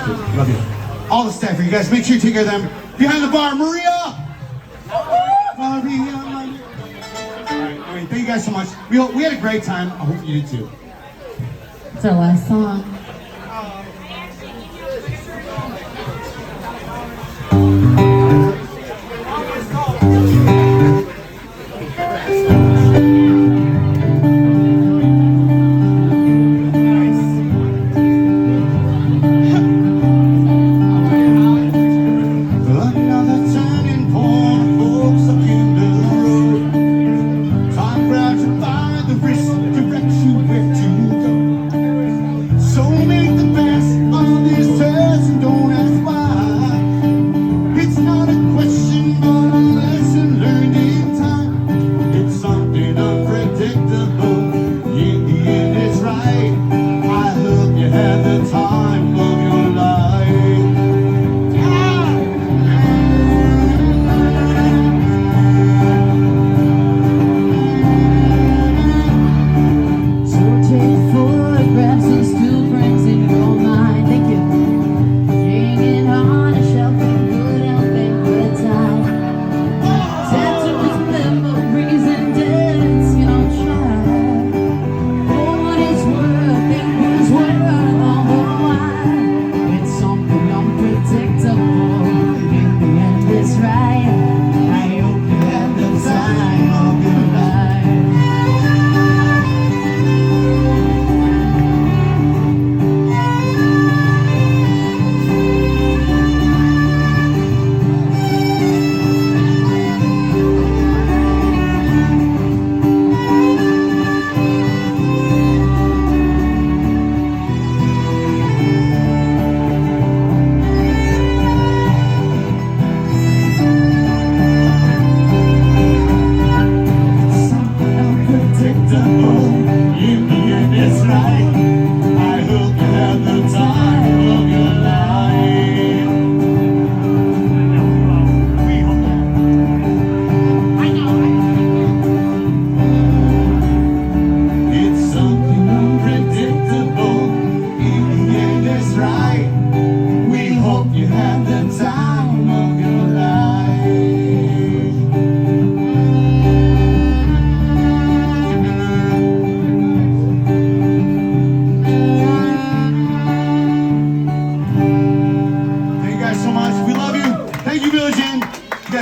good. Love you. All the staff here, you guys, make sure you take care of them. Behind the bar, Maria! Maria. All right, thank you guys so much. We had a great time. I hope you did too. It's our last song.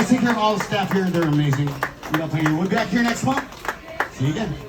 Take care of all the staff here. They're amazing. We'll be back here next month. See you again.